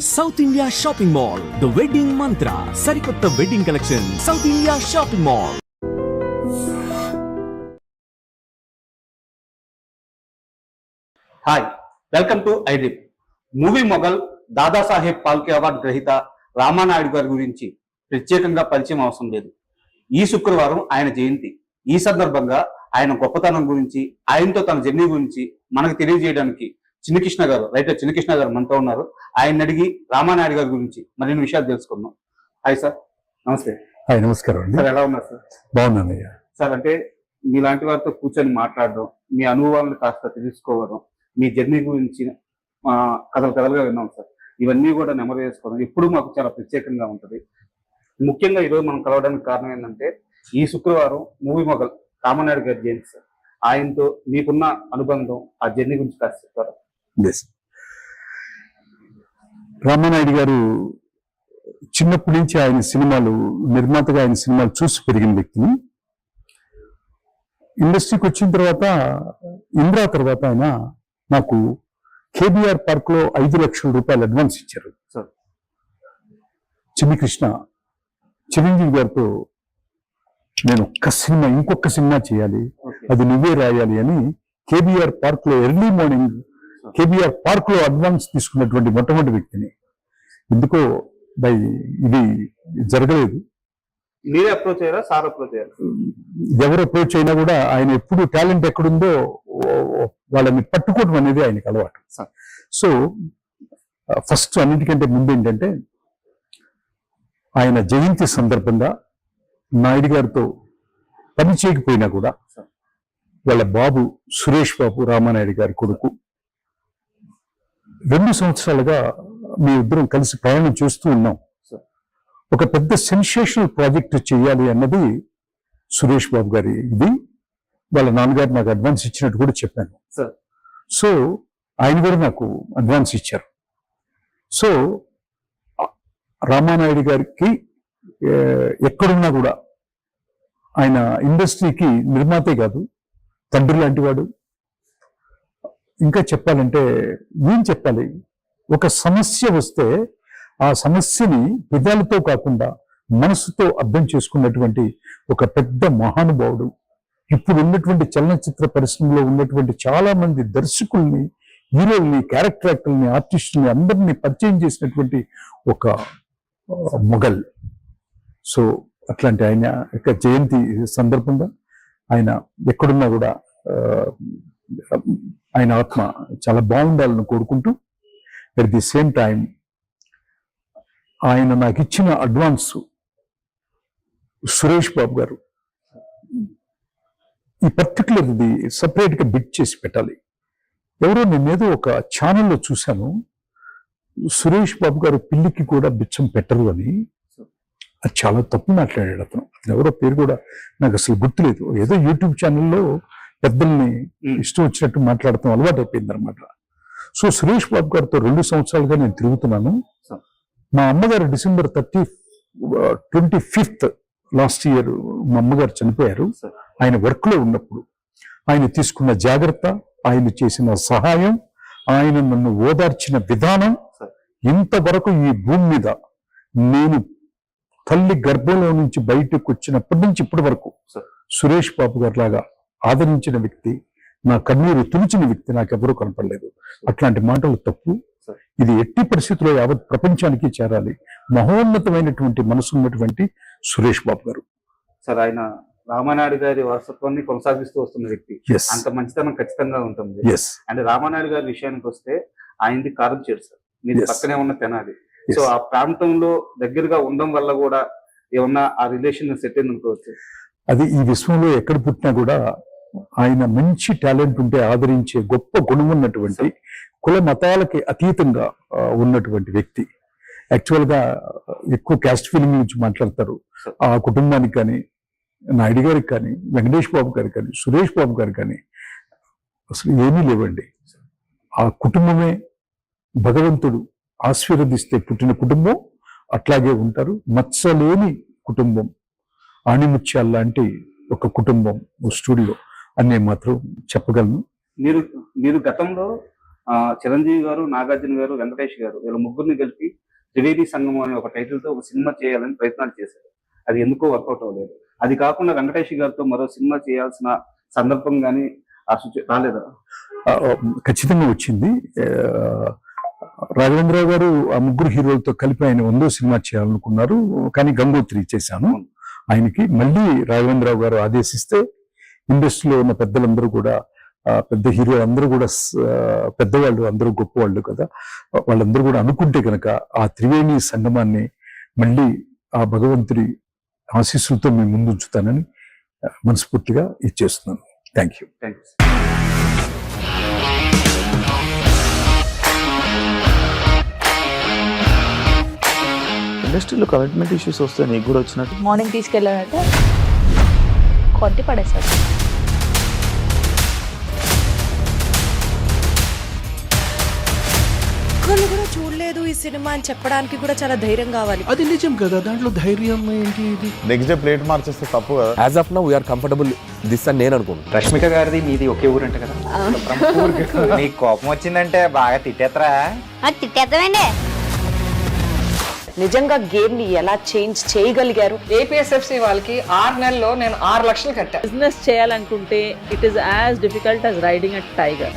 South India shopping mall the wedding మంత్ర సరికొత్త wedding collection south India shopping mall. Hi, welcome to iDream. Movie Mughal Dadasaheb Phalke award గ్రహీత రామానాయుడు గారి గురించి ప్రత్యేకంగా పరిచయం అవసరం లేదు. ఈ శుక్రవారం ఆయన జయంతి. ఈ సందర్భంగా ఆయన గొప్పతనం గురించి, ఆయనతో తన జర్నీ గురించి మనకు తెలియజేయడానికి చిన్నకృష్ణ గారు, రైటర్ చిన్నకృష్ణ గారు మనతో ఉన్నారు. ఆయన అడిగి రామానాయుడు గారి గురించి మరిన్ని విషయాలు తెలుసుకుందాం. హాయ్ సార్, నమస్తే. హాయ్, నమస్కారం అండి. సార్, ఎలా ఉన్నారు సార్? బాగున్నానయ్యా. సార్, అంటే మీలాంటి వారితో కూర్చొని మాట్లాడడం, మీ అనుభవాలను కాస్త తెలుసుకోవడం, మీ జర్నీ గురించి కథలుగా విన్నాం సార్. ఇవన్నీ కూడా నెమరు వేసుకోవడం ఎప్పుడు మాకు చాలా ప్రత్యేకంగా ఉంటుంది. ముఖ్యంగా ఈరోజు మనం కలవడానికి కారణం ఏంటంటే, ఈ శుక్రవారం మూవీ మొఘల్ రామానాయుడు గారి జయంతి సార్. ఆయనతో మీకున్న అనుబంధం, ఆ జర్నీ గురించి కాస్త చెప్తారా? రామానాయుడు గారు చిన్నప్పటి నుంచి ఆయన సినిమాలు, నిర్మాతగా ఆయన సినిమాలు చూసి పెరిగిన వ్యక్తిని. ఇండస్ట్రీకి వచ్చిన తర్వాత, ఇంద్రా తర్వాత ఆయన నాకు కేబీఆర్ పార్క్ లో 5 లక్షల రూపాయలు అడ్వాన్స్ ఇచ్చారు సార్. చిన్నకృష్ణ చిరంజీవి గారితో నేను ఇంకొక సినిమా చేయాలి, అది నువ్వే రాయాలి అని కేబీఆర్ పార్క్ లో ఎర్లీ మార్నింగ్ కేబీఆర్ పార్క్ లో అడ్వాన్స్ తీసుకున్నటువంటి మొట్టమొదటి వ్యక్తిని. ఎందుకో ఇది జరగలేదు. మీరే అప్రోచ్ అయ్యారా, సార్ అప్రోచ్ అయ్యారు? ఎవరు అప్రోచ్ అయినా కూడా ఆయన ఎప్పుడు టాలెంట్ ఎక్కడుందో వాళ్ళని పట్టుకోవడం అనేది ఆయనకు అలవాటు. సో ఫస్ట్ అన్నిటికంటే ముందు ఏంటంటే, ఆయన జయంతి సందర్భంగా నాయుడు గారితో పని చేయకపోయినా కూడా వాళ్ళ బాబు సురేష్ బాబు, రామానాయుడు గారి కొడుకు, 2 సంవత్సరాలుగా మీ ఇద్దరం కలిసి ప్రయాణం చేస్తూ ఉన్నాం. ఒక పెద్ద సెన్సేషనల్ ప్రాజెక్ట్ చేయాలి అన్నది సురేష్ బాబు గారి ఇది. వాళ్ళ నాన్నగారు నాకు అడ్వాన్స్ ఇచ్చినట్టు కూడా చెప్పాను. సో ఆయన కూడా నాకు అడ్వాన్స్ ఇచ్చారు. సో రామానాయుడు గారికి ఎక్కడున్నా కూడా ఆయన ఇండస్ట్రీకి నిర్మాతే కాదు, తండ్రి లాంటి వాడు. ఇంకా చెప్పాలంటే ఏం చెప్పాలి, ఒక సమస్య వస్తే ఆ సమస్యని పెదాలతో కాకుండా మనసుతో అర్థం చేసుకున్నటువంటి ఒక పెద్ద మహానుభావుడు. ఇప్పుడు ఉన్నటువంటి చలనచిత్ర పరిశ్రమలో ఉన్నటువంటి చాలా మంది దర్శకుల్ని, హీరోల్ని, క్యారెక్టర్ యాక్టర్ని, ఆర్టిస్టుల్ని అందరినీ పరిచయం చేసినటువంటి ఒక మొఘల్. సో అట్లాంటి ఆయన యొక్క జయంతి సందర్భంగా ఆయన ఎక్కడున్నా కూడా ఆయన ఆత్మ చాలా బాగుండాలని కోరుకుంటూ, అట్ ది సేమ్ టైం ఆయన నాకు ఇచ్చిన అడ్వాన్స్ సురేష్ బాబు గారు ఈ పర్టికులర్ ఇది సపరేట్గా బిట్ చేసి పెట్టాలి. ఎవరో నేనేదో ఒక ఛానల్లో చూశాను, సురేష్ బాబు గారు పిల్లికి కూడా బిచ్చం పెట్టరు అని. అది చాలా తప్పు మాట్లాడాడు అతను. ఎవరో పేరు కూడా నాకు అసలు గుర్తులేదు. ఏదో యూట్యూబ్ ఛానల్లో పెద్దల్ని ఇష్టం వచ్చినట్టు మాట్లాడటం అలవాటు అయిపోయింది అనమాట. సో సురేష్ బాబు గారితో 2 సంవత్సరాలుగా నేను తిరుగుతున్నాను. మా అమ్మగారు December 25th లాస్ట్ ఇయర్ మా అమ్మగారు చనిపోయారు. ఆయన వర్క్ లో ఉన్నప్పుడు ఆయన తీసుకున్న జాగ్రత్త, ఆయన చేసిన సహాయం, ఆయన నన్ను ఓదార్చిన విధానం, ఇంతవరకు ఈ భూమి మీద నేను తల్లి గర్భంలో నుంచి బయటకు వచ్చినప్పటి నుంచి ఇప్పటి వరకు సురేష్ బాబు గారి లాగా ఆదరించిన వ్యక్తి, నా కన్నీరు తుడిచిన వ్యక్తి నాకెవరూ కనపడలేదు. అట్లాంటి మాటలు తప్పు. ఇది ఎట్టి పరిస్థితుల్లో యావత్ ప్రపంచానికి చేరాలి. మహోన్నతమైనటువంటి మనసు ఉన్నటువంటి సురేష్ బాబు గారు. సార్, ఆయన రామానాయుడు గారి వారసత్వాన్ని కొనసాగిస్తూ వస్తున్న వ్యక్తి. అంత మంచితనం ఖచ్చితంగా ఉంటుంది. అంటే రామానాయుడు గారి విషయానికి వస్తే ఆయనది కారం చేరు సార్, మీరు పక్కనే ఉన్న తెనాలి. సో ఆ ప్రాంతంలో దగ్గరగా ఉండడం వల్ల కూడా ఏమన్నా ఆ రిలేషన్ సెట్ అయింది అనుకోవచ్చు. అది ఈ విశ్వంలో ఎక్కడ పుట్టినా కూడా ఆయన మంచి టాలెంట్ ఉంటే ఆదరించే గొప్ప గుణం ఉన్నటువంటి, కుల మతాలకి అతీతంగా ఉన్నటువంటి వ్యక్తి. యాక్చువల్గా ఎక్కువ క్యాస్ట్ ఫీలింగ్ నుంచి మాట్లాడతారు. ఆ కుటుంబానికి కానీ, నాయుడు గారికి కానీ, వెంకటేష్ బాబు గారికి కానీ, సురేష్ బాబు గారికి కానీ అసలు ఏమీ లేవండి. ఆ కుటుంబమే భగవంతుడు ఆశీర్వదిస్తే పుట్టిన కుటుంబం, అట్లాగే ఉంటారు. మత్సలేని కుటుంబం, ఆణిముత్యాల లాంటి ఒక కుటుంబం, స్టూడియో అనే మాత్రం చెప్పగలను. మీరు గతంలో చిరంజీవి గారు, నాగార్జున గారు, వెంకటేష్ గారు వీళ్ళ ముగ్గురిని కలిపి త్రివేణి సంగమం అనే ఒక టైటిల్ తో ఒక సినిమా చేయాలని ప్రయత్నాలు చేశారు. అది ఎందుకో వర్కౌట్ అవ్వలేదు. అది కాకుండా వెంకటేష్ గారితో మరో సినిమా చేయాల్సిన సందర్భం కానీ రాలేదా? ఖచ్చితంగా వచ్చింది. రాఘవేంద్రరావు గారు ఆ ముగ్గురు హీరోలతో కలిపి ఆయన 100వ సినిమా చేయాలనుకున్నారు. కానీ గంగోత్రి చేశాను ఆయనకి. మళ్ళీ రాఘవేంద్రరావు గారు ఆదేశిస్తే ఇండస్ట్రీలో ఉన్న పెద్దలందరూ కూడా, పెద్ద హీరోలు అందరూ కూడా, పెద్దవాళ్ళు అందరూ గొప్పవాళ్ళు కదా, వాళ్ళందరూ కూడా అనుకుంటే కనుక ఆ త్రివేణి సంగమాన్ని మళ్ళీ ఆ భగవంతుడి ఆశీస్సులతో మీ ముందు ఉంచుతానని మనస్ఫూర్తిగా ఇచ్చేస్తున్నాను. Thank you. థ్యాంక్స్. ఇండస్ట్రీలో కమిట్మెంట్ ఇష్యూస్ వస్తే నీకు కూడా వచ్చినట్టు? మార్నింగ్ తీసుకెళ్ళానంటే కొట్టి పడేసారు. ఒక్కళ్ళు కూడా చూడలేదు ఈ సినిమా అని చెప్పడానికి కూడా చాలా ధైర్యం కావాలి. అది నిజం కదా, దాంట్లో ధైర్యం ఏంటి? ఇది నెక్స్ట్ డే ప్లేట్ మార్చేస్తే తప్పు కదా. As of now we are comfortable this అని నేను అనుకుంటున్నాను. రష్మిక గారిది మీది ఒకే ఊరు అంట కదా? నీకు కోపం వచ్చిందంటే బాగా తిట్టేత్తరా? తిట్టేద్దామండి. నిజంగా గేమ్ ని ఎలా చేంజ్ చేయగలిగారు? ఏపీఎస్ఎఫ్సి వాళ్ళకి 6 నెలల్లో నేను 6 లక్షలు కట్టా. బిజినెస్ చేయాలనుకుంటే it is as difficult as riding a tiger.